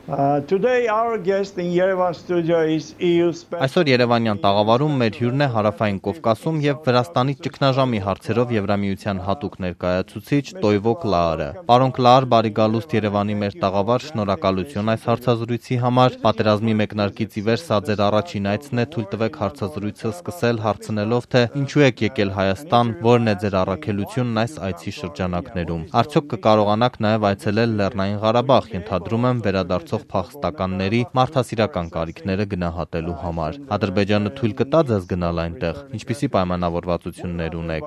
Today our guest in Yerevan studio is EU Այսօր Երևանյան տաղավարում մեր հյուրն է Հարավային Կովկասում եւ Վրաստանի ճգնաժամի հարցերով Եվրամիության հատուկ ներկայացուցիչ Տոյվո Կլաարը։ Պարոն Կլաար, բարի գալուստ Երևանի մեր տաղավար, շնորհակալություն այս հարցազրույցի համար։ Պատերազմի մեկնարկից ի վեր սա ձեր առաջին այցն է, թույլ տվեք հարցազրույցը սկսել հարցնելով, թե ինչու եք եկել Հայաստան, որն է ձեր առաքելությունն այս այցի շրջանակներում։ Արդյոք կկարողանաք նաեւ այցելել Լեռնային Ղարաբաղ, ենթադրում եմ վերադարձող փախստականների մարդասիրական կարիքները գնահատելու համար։ Ադրբեջանը թույլ կտա ձեզ գնալ այնտեղ, ինչպիսի պայմանավորվածություններ ունեք։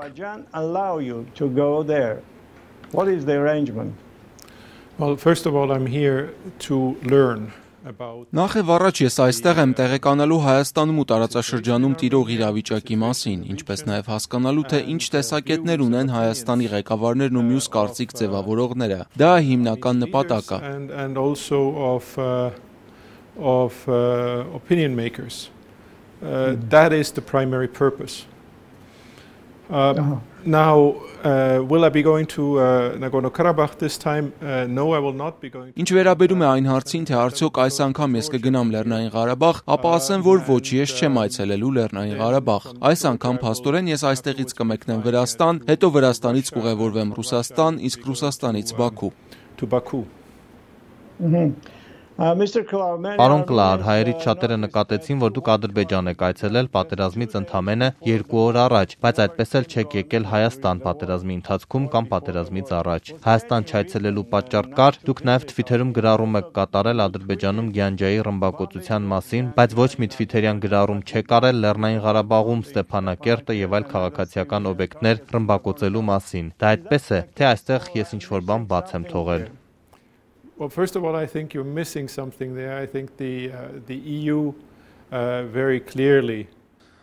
What is the arrangement? Well, first of all, I'm here to learn about Նախ եւ առաջ ես այստեղ եմ տեղեկանալու Հայաստանում ու տարածաշրջանում տիրող իրավիճակի մասին, ինչպես նաեւ հասկանալու, թե ինչ տեսակետներ ունեն Հայաստանի ղեկավարներն ու մյուս կարծիք ձևավորողները։ Դա հիմնական նպատակը։ and also of opinion makers. That is the primary purpose. Now, will I be going to Nagorno-Karabakh this time? No, I will not be going. Ինչ վերաբերում է այն հարցին, թե արդյոք այս անգամ ես կգնամ Լեռնային Ղարաբաղ, ապա ասեմ, որ ոչ, ես չեմ այցելելու Լեռնային Ղարաբաղ։ Այս անգամ փաստորեն ես այստեղից կմեկնեմ Վրաստան, հետո Վրաստանից կուղևորվեմ Ռուսաստան, իսկ Ռուսաստանից Բաքու։ To Baku. Պարոն Կլաար, հայերից շատերը նկատեցին, որ դուք Ադրբեջան եք այցելել պատերազմից ընդամենը 2 օր առաջ, բայց այդպես էլ չեք եկել Հայաստան պատերազմի ընթացքում կամ պատերազմից առաջ։ Հայաստան չայցելելու պատճառ կար, դուք նաև Թվիթերում գրառում եք կատարել Ադրբեջանում Գյանջայի ռմբակոծության մասին, բայց ոչ մի թվիթերյան գրառում չեք արել Լեռնային Ղարաբաղում Ստեփանակերտը եւ այլ քաղաքացիական օբյեկտներ ռմբակոծելու մասին։ Դա այդպես է, թե այստեղ ես ինչ-որ բան բաց եմ թողել։ Well, first of all, I think you're missing something there. I think the EU very clearly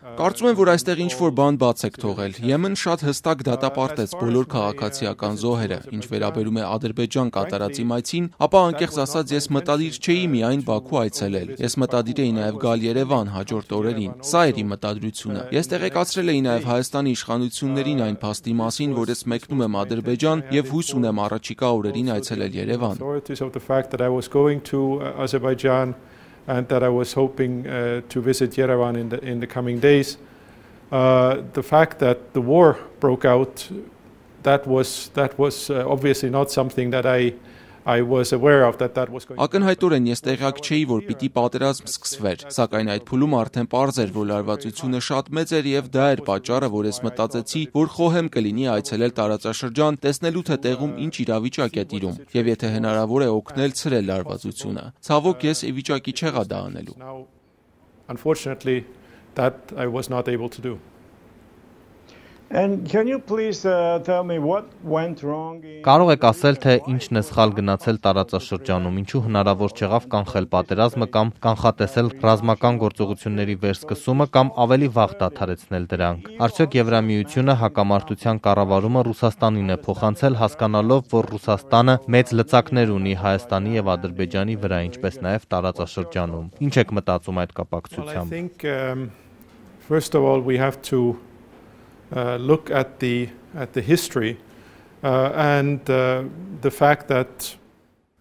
Կարծում եմ, որ այստեղ ինչ-որ բան բաց եք թողել։ Եմեն շատ հստակ դատապարտեց բոլոր քաղաքացիական զոհերը, ինչ վերաբերում է Ադրբեջան կատարած իմ այցին, ապա անկեղծ ասած ես մտադիր չէի միայն Բաքու այցելել։ Ես մտադիր էի նաև գալ Երևան հաջորդ օրերին։ Սա էր իմ մտադրությունը։ Ես տեղեկացրել էի նաև Հայաստանի իշխանություններին այն փաստի մասին, որ ես մեկնում եմ Ադրբեջան եւ հույս ունեմ առաջիկա օրերին այցելել Երևան։ And that I was hoping to visit Yerevan in the coming days. The fact that the war broke out, that was obviously not something that I was aware of that was going. Ակնհայտորեն ես տեղյակ չէի, որ պիտի պատերազմ սկսվեր, սակայն այդ փուլում արդեն պարզ էր, որ լարվածությունը շատ մեծ էր եւ դա էր պատճառը, որ ես մտածեցի, որ խոհեմ կլինի այցելել տարածաշրջան, տեսնելու թե տեղում ինչ իրավիճակ է տիրում եւ եթե հնարավոր է օգնել ցրել լարվածությունը։ Ցավոք ես ի վիճակի չեղա դա անելու։ Unfortunately, that I was not able to do. And can you please tell me what went wrong? Կարող եք ասել, թե ինչն է սխալ գնացել տարածաշրջանում, ինչու հնարավոր չեղավ կանխել պատերազմը կամ կանխատեսել ռազմական գործողությունների վերսկսումը կամ ավելի վաղ դադարեցնել դրանք։ Արդյոք Եվրամիությունը հակամարտության կառավարումը Ռուսաստանին է փոխանցել, հասկանալով, որ Ռուսաստանը մեծ լծակներ ունի Հայաստանի եւ Ադրբեջանի վրա, ինչպես նաեւ տարածաշրջանում։ Ինչ եք մտածում այդ կապակցությամբ? I think first of all we have to look at the history and the fact that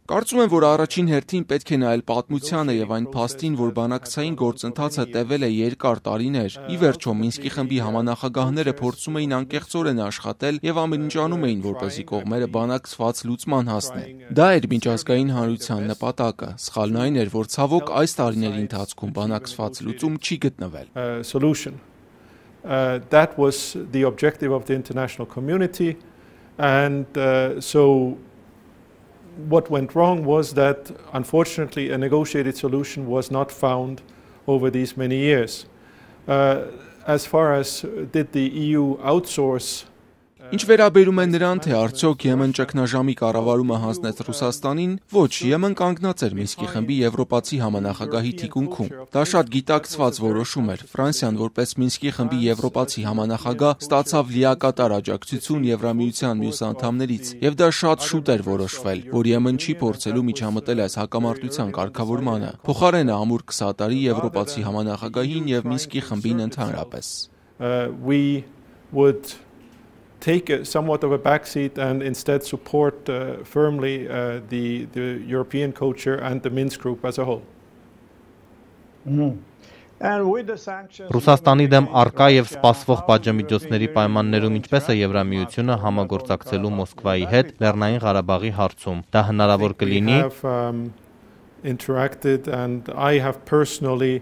Կարծում եմ, որ առաջին հերթին պետք է նայել պատմությանը եւ այն փաստին, որ բանակցային գործընթացը տևել է երկար տարիներ։ Ի վերջո Մինսկի խմբի համանախագահները փորձում էին անկեղծորեն աշխատել եւ ամեն ինչ անում էին, որպեսզի կողմերը բանակցված լուծման հասնեն։ Դա էր միջազգային հանրության նպատակը։ Սխալն այն էր, որ ցավոք այս տարիների ընթացքում բանակցված լուծում չի գտնվել։ Solution. That was the objective of the international community, and so what went wrong was that unfortunately a negotiated solution was not found over these many years. As far as did the EU outsource Ինչ վերաբերում է նրան, թե արդյոք Եմեն ճգնաժամի կառավարումը հանձնեց Ռուսաստանին, ոչ, Եմեն կանգնած էր Մինսկի խմբի եվրոպացի համանախագահի թիկունքում։ Դա շատ գիտակցված որոշում էր։ Ֆրանսիան, որպես Մինսկի խմբի եվրոպացի համանախագահ, ստացավ լիակատար աջակցություն Եվրամիության մյուս անդամներից, եւ դա շատ շուտ էր որոշվել, որ Եմեն չի փորձելու միջամտել այս հակամարտության կարգավորմանը։ Փոխարենը ամուր կսատարի եվրոպացի համանախագահին եւ Մինսկի խմբին ընդհանրապես։ We would take somewhat of a backseat and instead support firmly the European co-chair and the Minsk group as a whole. Ռուսաստանի դեմ առկա եւ սպասվող պատժամիջոցների պայմաններում ինչպես է Եվրամիությունը համագործակցելու Մոսկվայի հետ Լեռնային Ղարաբաղի հարցում։ Դա հնարավոր կլինի։ Interacted and I have personally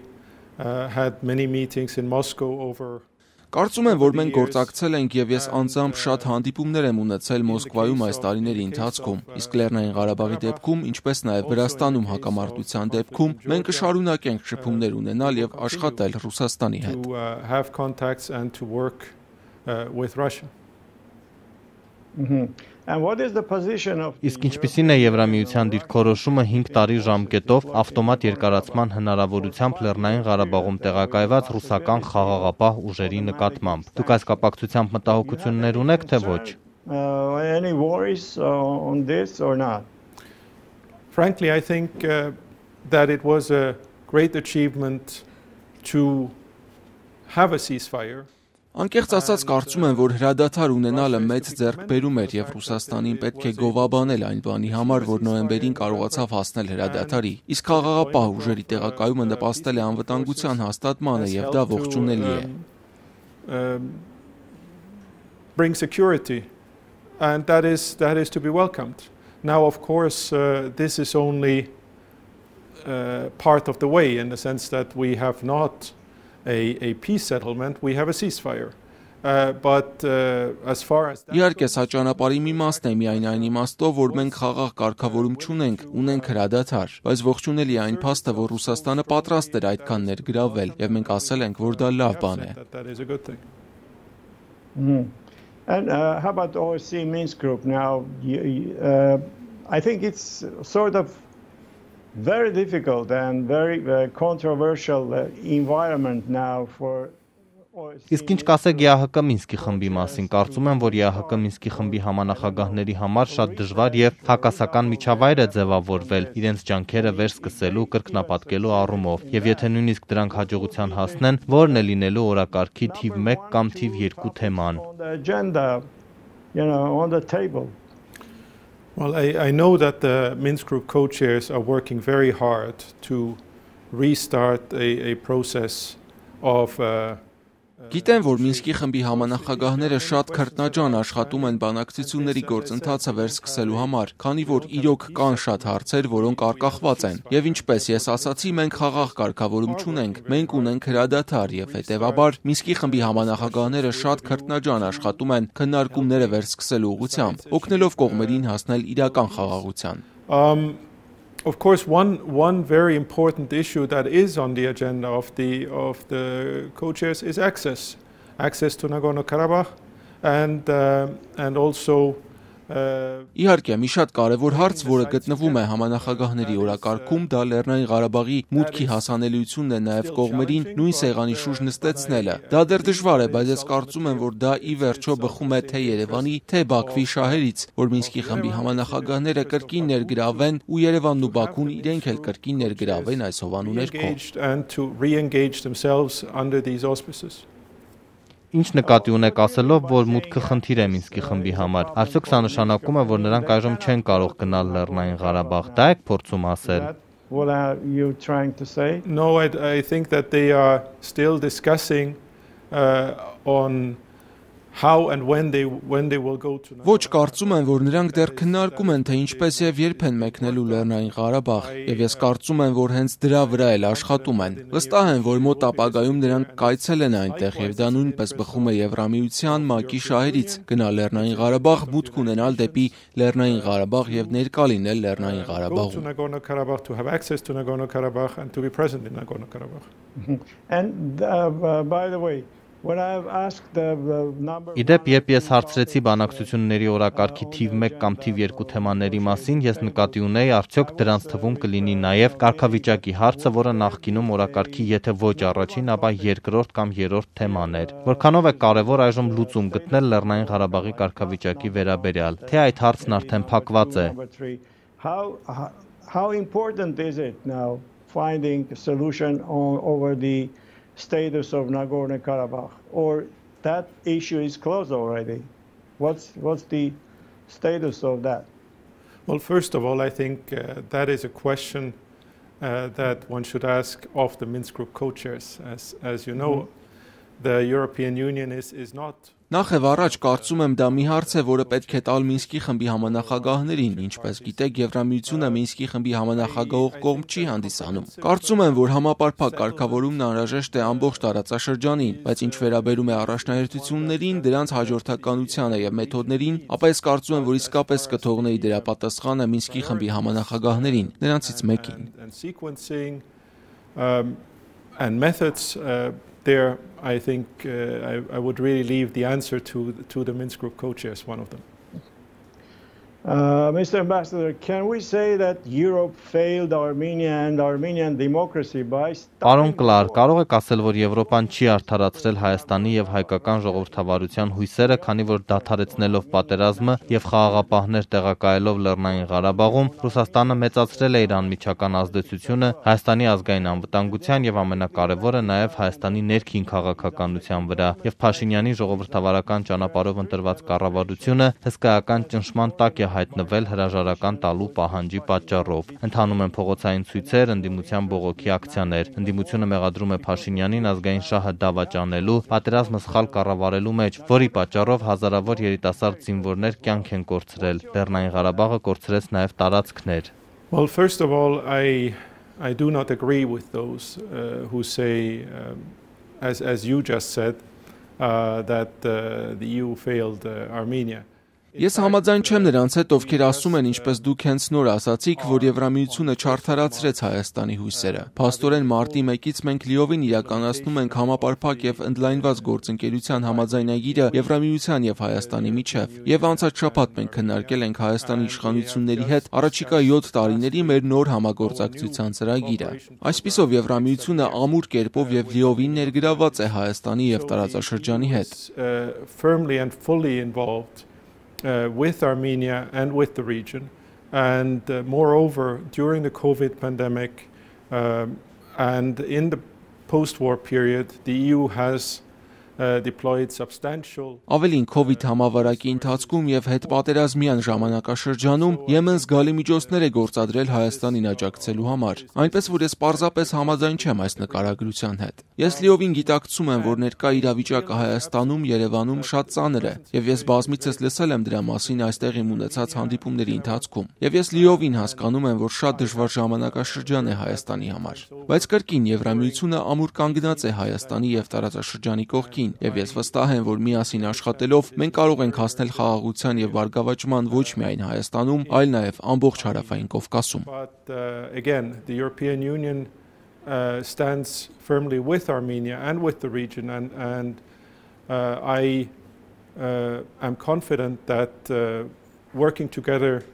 had many meetings in Moscow over. Կարծում եմ, որ մենք գործակցել ենք եւ ես անձամբ շատ հանդիպումներ եմ ունեցել Մոսկվայում այս տարիների ընթացքում։ Իսկ Լեռնային Ղարաբաղի դեպքում, ինչպես նաեւ Վրաստանում հակամարտության դեպքում, մենք կշարունակենք շփումներ ունենալ եւ աշխատել Ռուսաստանի հետ։ Have contacts and to work with Russia. Իսկ ինչպիսին է Եվրամիության դիրքորոշումը 5 տարի ժամկետով ավտոմատ երկարացման հնարավորությամբ Լեռնային Ղարաբաղում տեղակայված ռուսական խաղաղապահ ուժերի նկատմամբ։ Դուք այս կապակցությամբ մտահոգություններ ունեք, թե ոչ։ Any worries on this or not? Frankly, I think that it was a great achievement to have a ceasefire. Անկեղծ ասած կարծում եմ, որ հրադադար ունենալը մեծ ձեռքբերում էր եւ Ռուսաստանին պետք է գովաբանել այն բանի համար, որ նոյեմբերին կարողացավ հասնել հրադադարի։ Իսկ խաղաղապահ ուժերի տեղակայումը նպաստել է անվտանգության հաստատմանը եւ դա ողջունելի է։ Bring security and that is to be welcomed. Now of course this is only part of the way in the sense that we have not a peace settlement, we have a ceasefire. But as far as Իհարկե սա ճանապարհի մի մասն է միայն այն իմաստով, որ մենք խաղաղ կարգավորում չունենք, ունենք հրադադար, բայց ողջունելի է այն փաստը, որ Ռուսաստանը պատրաստ էր այդքան ներգրավել, եւ մենք ասել ենք, որ դա լավ բան է։ And how about OSCE Minsk group now? I think it's sort of very difficult and very controversial environment now for Իսկ ինչ կասեք ԵԱՀԿ Մինսկի խմբի մասին, կարծում եմ, որ ԵԱՀԿ Մինսկի խմբի համանախագահների համար շատ դժվար եւ հակասական միջավայր է ձևավորվել իրենց ջանքերը վերսկսելու, կրկնապատկելու առումով, եւ եթե նույնիսկ դրանք հաջողության հասնեն, որն է լինելու օրակարգի թիվ 1 կամ թիվ 2 թեման։ Well, I know that the Minsk group co-chairs are working very hard to restart a process of Գիտեմ, որ Մինսկի խմբի համանախագահները շատ քրտնաջան աշխատում են բանակցությունների գործընթացը վերսկսելու համար, քանի որ իրոք կան շատ հարցեր, որոնք արկախված են։ Եվ ինչպես ես ասացի, մենք խաղաղ կարգավորում չունենք, մենք ունենք հրադադար եւ հետեւաբար Մինսկի խմբի համանախագահները շատ քրտնաջան աշխատում են քննարկումները վերսկսելու ուղղությամբ, օգնելով կողմերին հասնել իրական խաղաղության։ Of course, one very important issue that is on the agenda of the co-chairs is access to Nagorno-Karabakh and also Իհարկե, մի շատ կարևոր հարց, որը գտնվում է համանախագահների օրակարգում, դա Լեռնային Ղարաբաղի մուտքի հասանելիությունն է նաև կողմերին նույն սեղանի շուրջ նստեցնելը։ Դա դեռ դժվար է, բայց ես կարծում եմ, որ դա ի վերջո բխում է թե Երևանի, թե Բաքվի շահերից, որ Մինսկի խմբի համանախագահները կրկին ներգրավեն ու Երևանն ու Բաքուն իրենք էլ կրկին ներգրավեն այս հովանու ներքո։ Ինչ նկատի ունեք ասելով, որ մուտքը խնդիր է Մինսկի խմբի համար։ Արդյոք սա նշանակում է, որ նրանք այժմ չեն կարող գնալ Լեռնային Ղարաբաղ։ Դա եք փորձում ասել։ What are you trying to say? No, I think that they are still discussing on how and when they will go to Ոչ կարծում եմ, որ նրանք դեռ քննարկում են, թե ինչպես եւ երբ են մեկնելու Լեռնային Ղարաբաղ, եւ ես կարծում եմ, որ հենց դրա վրա էլ աշխատում են։ Վստահ եմ, որ մոտ ապագայում նրանք կայցելեն այնտեղ եւ դա նույնպես բխում է Եվրամիության ՄԱԿ-ի շահերից՝ գնալ Լեռնային Ղարաբաղ, մուտք ունենալ դեպի Լեռնային Ղարաբաղ եւ ներկա լինել Լեռնային Ղարաբաղում։ And by the way, when I've asked the number Իդեպ, երբ ես հարցրեցի բանակցությունների օրակարգի թիվ 1 կամ թիվ 2 թեմաների մասին, ես նկատի ունեի արդյոք դրանց թվում կլինի նաև կարգավիճակի հարցը, որը նախկինում օրակարգի եթե ոչ առաջին, ապա երկրորդ կամ երրորդ թեման էր։ Որքանով է կարևոր այժմ լուծում գտնել Լեռնային Ղարաբաղի կարգավիճակի վերաբերյալ, թե այդ հարցն արդեն փակված է։ How important is it now finding a solution over the status of Nagorno-Karabakh, or that issue is closed already? What's the status of that? Well, first of all, I think that is a question that one should ask of the Minsk Group co-chairs. As you know, the European Union is not... Նախ եւ առաջ կարծում եմ դա մի հարց է, որը պետք է տալ Մինսկի խմբի համանախագահներին, ինչպես գիտեք, Եվրամիությունը Մինսկի խմբի համանախագահող կողմ չի հանդիսանում։ Կարծում եմ, որ համապարփակ կարգավորումն անհրաժեշտ է ամբողջ տարածաշրջանին, բայց ինչ վերաբերում է առաջնահերթություններին, դրանց հաջորդականությանը եւ մեթոդներին, ապա ես կարծում եմ, որ իսկապես կթողնեի դրա պատասխանը Մինսկի խմբի համանախագահներին, նրանցից մեկին։ And methods there, I think I would really leave the answer to the Minsk Group co-chairs, one of them. Mr. Ambassador, can we say that Europe failed Armenia and Armenian democracy by... Պարոն Կլաար, կարող եք ասել, որ Եվրոպան չի արդարացրել Հայաստանի եւ հայկական ժողովրդավարության հույսերը, քանի որ դադարեցնելով պատերազմը եւ խաղաղապահներ տեղակայելով Լեռնային Ղարաբաղում, Ռուսաստանը մեծացրել է իր անմիջական ազդեցությունը Հայաստանի ազգային անվտանգության եւ ամենակարևորը նաեւ Հայաստանի ներքին քաղաքականության վրա, եւ Փաշինյանի ժողովրդավարական ճանապարհով ընտրված կառավարությունը հսկայական ճնշման տակ է հայտնվել հրաժարական տալու պահանջի պատճառով։ Ընթանում են փողոցային ցույցեր, ընդդիմության բողոքի ակցիաներ։ Ընդդիմությունը մեղադրում է Փաշինյանին ազգային շահը դավաճանելու, պատերազմը սխալ կառավարելու մեջ, որի պատճառով հազարավոր երիտասարդ զինվորներ կյանք են կորցրել։ Լեռնային Ղարաբաղը կորցրեց նաև տարածքներ։ Well, first of all, I do not agree with those who say, as you just said, that the EU failed Armenia. Ես համաձայն չեմ նրանց հետ, ովքեր ասում են, ինչպես դուք հենց նոր ասացիք, որ Եվրամիությունը չարդարացրեց Հայաստանի հույսերը։ Փաստորեն մարտի 1-ից մենք լիովին իրականացնում ենք համապարփակ եւ ընդլայնված գործընկերության համաձայնագիրը Եվրամիության եւ Հայաստանի միջև։ Եվ անցած շաբաթ մենք քննարկել ենք Հայաստանի իշխանությունների հետ առաջիկա 7 տարիների մեր նոր համագործակցության ծրագիրը։ Այսպիսով Եվրամիությունը ամուր կերպով եւ լիովին ներգրաված է Հայաստանի եւ տարածաշրջանի հետ։ Firmly and fully involved with Armenia and with the region, and moreover, during the COVID pandemic and in the post-war period, the EU has deployed substantial... Ավելին COVID համավարակի ընթացքում եւ հետպատերազմյան ժամանակաշրջանում Եմեն զգալի միջոցներ է գործադրել Հայաստանին աջակցելու համար, այնպես որ ես պարզապես համաձայն չեմ այս նկարագրության հետ։ Ես լիովին գիտակցում եմ, որ ներկա իրավիճակը Հայաստանում, Երևանում շատ ծանր է, եւ ես բազմիցս լսել եմ դրա մասին այստեղ իմ ունեցած հանդիպումների ընթացքում, եւ ես լիովին հասկանում եմ, որ շատ դժվար ժամանակաշրջան է Հայաստանի համար։ Բայց կրկին Եվրամիությունը ամուր կանգնած է Հայաստանի եւ տարածաշրջանի կողքին, եւ ես վստահ եմ, որ միասին աշխատելով մենք կարող ենք հասնել խաղաղության եւ բարգավաճման ոչ միայն Հայաստանում, այլ նաեւ ամբողջ Հարավային Կովկասում։ But again, the European Union stands firmly with Armenia and with the region, and I am confident that working together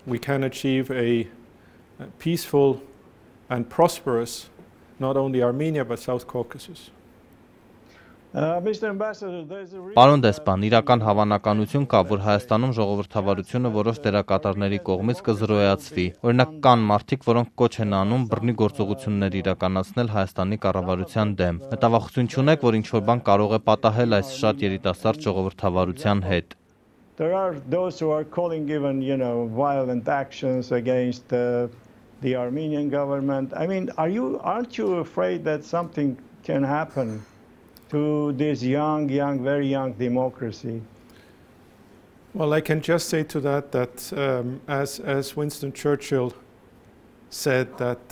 we can achieve a peaceful and prosperous not only Armenia but South Caucasus. Պարոն դեսպան, իրական հավանականություն կա, որ Հայաստանում ժողովրդավարությունը որոշ դերակատարների կողմից կզրոյացվի։ Օրինակ կան մարդիկ, որոնք կոչ են անում բռնի գործողություններ իրականացնել Հայաստանի կառավարության դեմ։ Մտավախություն չունեք, որ ինչ-որ բան կարող է պատահել այս շատ երիտասարդ ժողովրդավարության հետ։ There are those who are calling even, violent actions against the Armenian government. I mean, aren't you afraid that something can happen to this very young democracy? Well, I can just say to that as Winston Churchill said that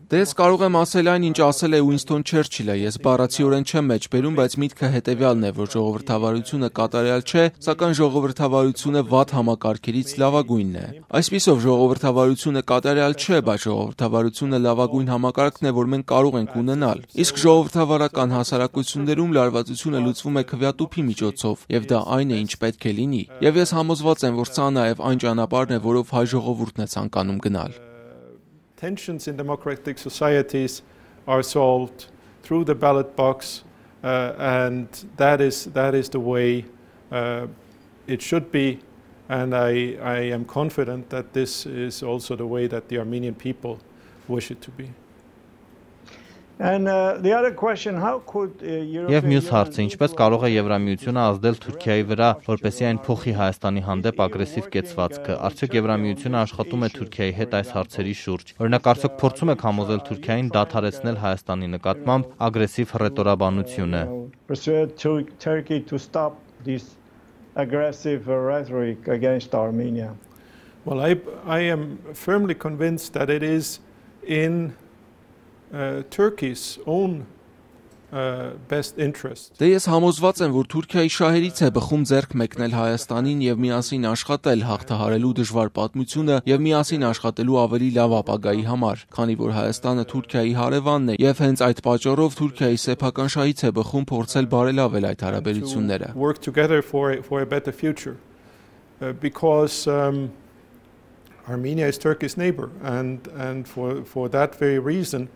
Դե ես կարող եմ ասել այն, ինչ ասել է Ուինստոն Չերչիլը, ես բառացիորեն չեմ մեջբերում, բայց միտքը հետևյալն է, որ ժողովրդավարությունը կատարյալ չէ, սակայն ժողովրդավարությունը վատ համակարգերից լավագույնն է։ Այսպիսով ժողովրդավարությունը կատարյալ չէ, բայց ժողովրդավարությունը լավագույն համակարգն է, որ մենք կարող ենք ունենալ։ Իսկ ժողովրդավարական հասարակություններում լարվածությունը լուծվում է քվեատուփի միջոցով, եւ դա այն է, ինչ պետք է լինի։ Եվ ես համոզված եմ, որ սա նաեւ այն ճանապարհն է, որով հայ ժողովուրդն է ցանկանում գնալ։ Tensions in democratic societies are solved through the ballot box, and that is the way it should be. And I am confident that this is also the way that the Armenian people wish it to be. And the other question, how could Եվ մյուս հարցը, ինչպես կարող է Եվրամիությունը ազդել Թուրքիայի վրա, որպեսզի այն փոխի Հայաստանի հանդեպ ագրեսիվ կեցվածքը։ Արդյոք Եվրամիությունը աշխատում է Թուրքիայի հետ այս հարցերի շուրջ։ Օրինակ, արդյոք փորձում եք համոզել Թուրքիային դադարեցնել Հայաստանի նկատմամբ ագրեսիվ հռետորաբանությունը։ persuade Turkey to stop this aggressive rhetoric against Armenia? Well, I am firmly convinced that it is in Turkey's own best interest. Դե ես համոզված եմ, որ Թուրքիայի շահերից է բխում ձեռք մեկնել Հայաստանին եւ միասին աշխատել հաղթահարելու դժվար պատմությունը եւ միասին աշխատելու ավելի լավ ապագայի համար, քանի որ Հայաստանը Թուրքիայի հարևանն է եւ հենց այդ պատճառով Թուրքիայի սեփական շահից է բխում փորձել բարելավել այդ հարաբերությունները. Work together for a better future, because Armenia is Turkey's neighbor, and for that very reason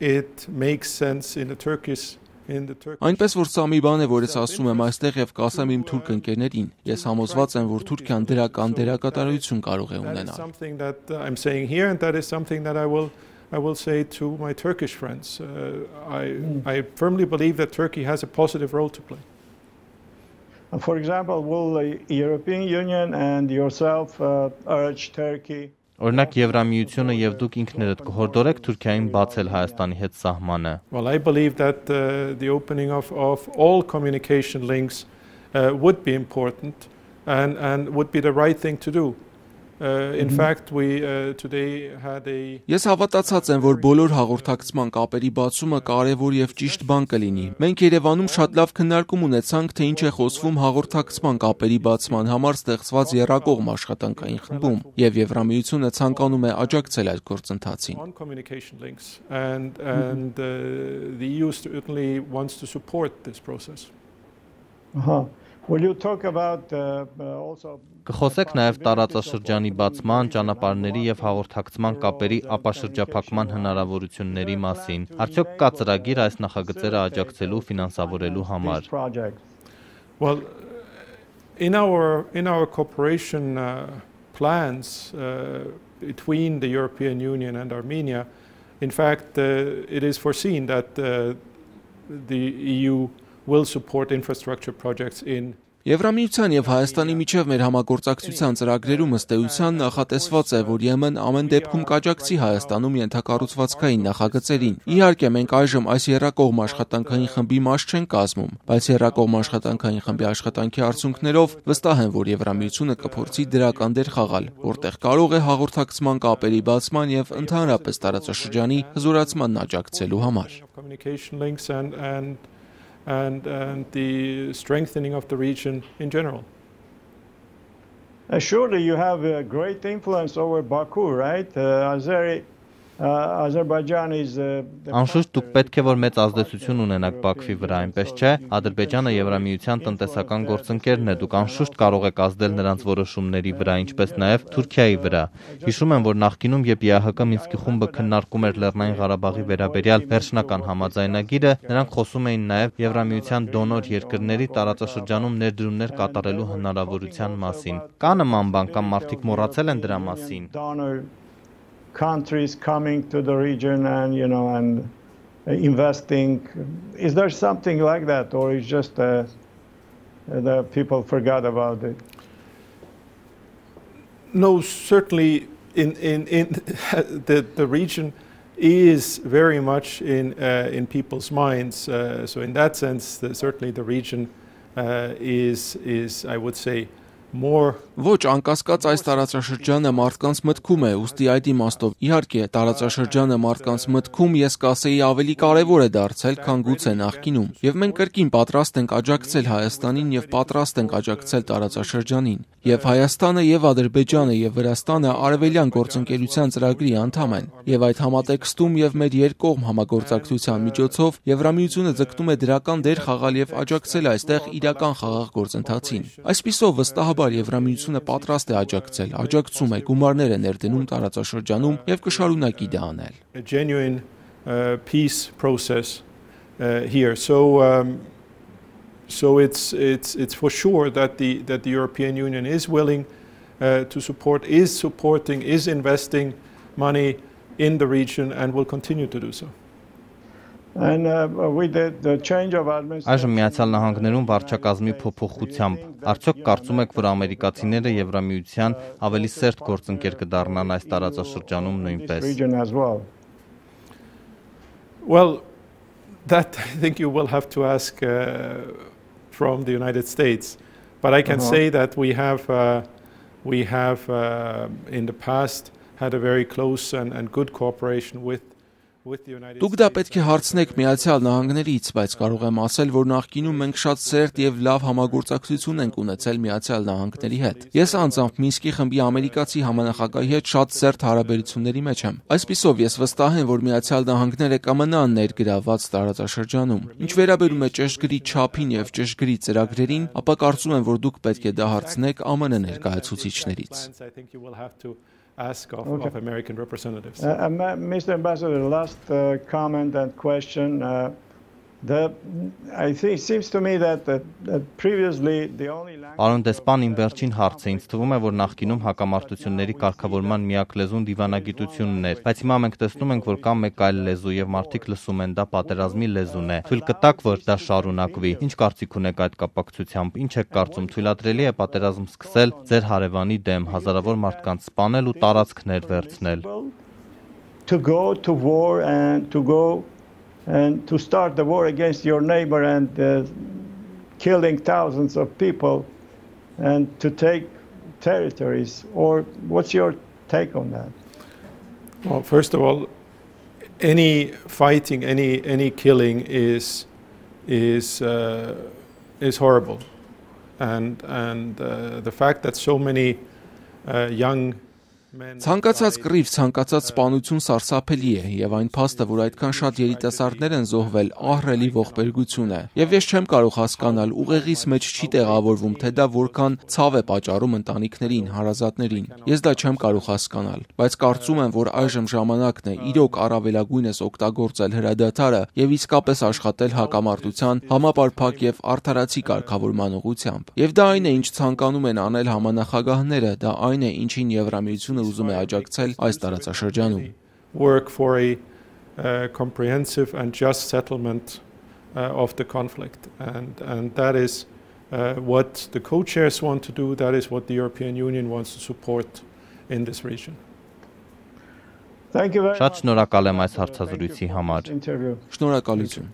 it makes sense in the Turkish. Այնպես որ սա մի բան է, որ ես ասում եմ այստեղ եւ կասեմ իմ թուրք ընկերներին, ես համոզված եմ, որ Թուրքիան դրական դերակատարություն կարող է ունենալ. Something that I'm saying here, and that is something that I will say to my Turkish friends. I firmly believe that Turkey has a positive role to play. For example, will the European Union and yourself urge Turkey? Օրինակ Եվրամիությունը եւ դուք ինքներդ կհորդորեք Թուրքիային բացել Հայաստանի հետ սահմանը։ Well, I believe that the opening of all communication links would be important and would be the right thing to do. In fact, we today had a Ես հավատացած եմ, որ բոլոր հաղորդակցման կապերի բացումը կարևոր եւ ճիշտ բան կլինի։ Մենք Երևանում շատ լավ քննարկում ունեցանք, թե ինչ է խոսվում հաղորդակցման կապերի բացման համար ստեղծված եռակողմ աշխատանքային խմբում, եւ Եվրամիությունը ցանկանում է աջակցել այդ գործընթացին։ on communication links, and the EU certainly wants to support this process. Will you talk about also Կխոսեք նաև տարածաշրջանի բացման, ճանապարհների եւ հաղորդակցման կապերի ապաշրջափակման հնարավորությունների մասին։ Արդյոք կա ծրագիր այս նախագծերը աջակցելու, ֆինանսավորելու համար։ Well, in our cooperation plans between the European Union and Armenia, in fact, it is foreseen that the EU will support infrastructure projects in Եվրամիության եւ Հայաստանի միջև մեր համագործակցության ծրագրերում ըստ էության նախատեսված է, որ Եմեն ամեն դեպքում կաջակցի Հայաստանում ենթակառուցվածքային նախագծերին։ Իհարկե, մենք այժմ այս եռակողմ աշխատանքային խմբի մաս չենք կազմում, բայց եռակողմ աշխատանքային խմբի աշխատանքի արդյունքներով վստահ եմ, որ Եվրամիությունը կփորձի դրական դեր խաղալ, որտեղ կարող է հաղորդակցման կապերի բացման եւ ընդհանրապես տարածաշրջանի հզորացման աջակցելու համար։ communication links and the strengthening of the region in general. Surely you have a great influence over Baku, right? Azerbaijan is Անշուշտ դուք պետք է որ մեծ ազդեցություն ունենաք Բաքվի վրա, այնպես չէ։ Ադրբեջանը Եվրամիության տնտեսական գործընկերն է, դուք անշուշտ կարող եք ազդել նրանց որոշումների վրա, ինչպես նաև Թուրքիայի վրա։ Հիշում եմ, որ նախկինում, երբ ԵԱՀԿ Մինսկի խումբը քննարկում էր Լեռնային Ղարաբաղի վերաբերյալ վերջնական համաձայնագիրը, նրանք խոսում էին նաև Եվրամիության դոնոր երկրների տարածաշրջանում ներդրումներ կատարելու հնարավորության մասին։ Կա նման բան կամ մարդիկ մոռացել են դրա մասին։ countries coming to the region and and investing. Is there something like that, or is just the people forgot about it? No, certainly in the region is very much in people's minds. So in that sense, certainly the region is I would say more. Ոչ, անկասկած այս տարածաշրջանը մարդկանց մտքում է, ուստի այդ իմաստով իհարկե տարածաշրջանը մարդկանց մտքում ես կասեի ավելի կարևոր է դարձել, քան գուցե նախկինում։ Եվ մենք կրկին պատրաստ ենք աջակցել Հայաստանին եւ պատրաստ ենք աջակցել տարածաշրջանին։ Եվ Հայաստանը եւ Ադրբեջանը եւ Վրաստանը արևելյան գործընկերության ծրագրի անդամ են։ Եվ այդ համատեքստում եւ մեր երկկողմ համագործակցության միջոցով Եվրամիությունը ձգտում է դրական դեր խաղալ եւ աջակցել այստեղ իրական խաղաղ գործընթացին։ Այսպիսով վստահաբար Եվրամիությունը պատրաստ է աջակցել, աջակցում է, գումարներ է ներդնում տարածաշրջանում եւ կշարունակի դա անել։ A genuine peace process here. So it's for sure that the European Union is willing to support, is supporting, is investing money in the region and will continue to do so. Այժմ Միացյալ Նահանգներում վարչակազմի փոփոխությամբ արդյոք կարծում եք, որ ամերիկացիները Եվրամիության ավելի սերտ գործընկեր կդառնան այս տարածաշրջանում նույնպես։ Well, that I think you will have to ask from the United States, but I can say that we have in the past had a very close and good cooperation with the United States. Դուք դա պետք է հարցնեք Միացյալ Նահանգներից, բայց կարող եմ ասել, որ նախկինում մենք շատ սերտ եւ լավ համագործակցություն ենք ունեցել Միացյալ Նահանգների հետ։ Ես անձամբ Մինսկի խմբի ամերիկացի համանախագահի հետ շատ սերտ հարաբերությունների մեջ եմ։ Այսպիսով ես վստահ եմ, որ Միացյալ Նահանգները կմնան ներգրավված տարածաշրջանում։ Ինչ վերաբերում է ճշգրիտ չափին եւ ճշգրիտ ծրագրերին, ապա կարծում եմ, որ դուք պետք է դա հարցնեք ԱՄՆ ներկայացուցիչներից։ Ask of American representatives. Mr. Ambassador, last comment and question. I think it seems to me that previously the only Պարոն դեսպան, իմ վերջին հարցը ինձ թվում է, որ նախկինում հակամարտությունների կարգավորման միակ լեզուն դիվանագիտությունն էր, բայց հիմա մենք տեսնում ենք, որ կա մեկ այլ լեզու եւ մարդիկ լսում են, դա պատերազմի լեզուն է։ Թույլ կտաք, որ դա շարունակվի։ Ինչ կարծիք ունեք այդ կապակցությամբ։ Ինչ եք կարծում, թույլատրելի է պատերազմ սկսել ձեր հարևանի դեմ, հազարավոր մարդկանց սպանել ու տարածքներ վերցնել։ To go to war and to start the war against your neighbor and killing thousands of people and to take territories, or what's your take on that? Well, first of all, any fighting, any killing is horrible, and the fact that so many young Ցանկացած կռիվ, ցանկացած սպանություն սարսափելի է, եւ այն փաստը, որ այդքան շատ երիտասարդներ են զոհվել, ահռելի ողբերգություն է։ Եվ ես չեմ կարող հասկանալ, ուղեղիս մեջ չի տեղավորվում, թե դա որքան ցավ է պատճառում ընտանիքներին, հարազատներին։ Ես դա չեմ կարող հասկանալ, բայց կարծում եմ, որ այժմ ժամանակն է իրոք առավելագույնս օգտագործել հրադադարը եւ իսկապես աշխատել հակամարտության համապարփակ եւ արդարացի կարգավորման ուղղությամբ։ Եվ դա այն է, ինչ ցանկանում են անել համանախագահները, դա այն է, ինչին Եվրամիությունը ուզում է աջակցել այս տարածաշրջանում։ Work for a comprehensive and just settlement of the conflict, and that is what the co-chairs want to do. That is what the European Union wants to support in this region. Thank you very much. Շատ շնորհակալ եմ այս հարցազրույցի համար։ Շնորհակալություն։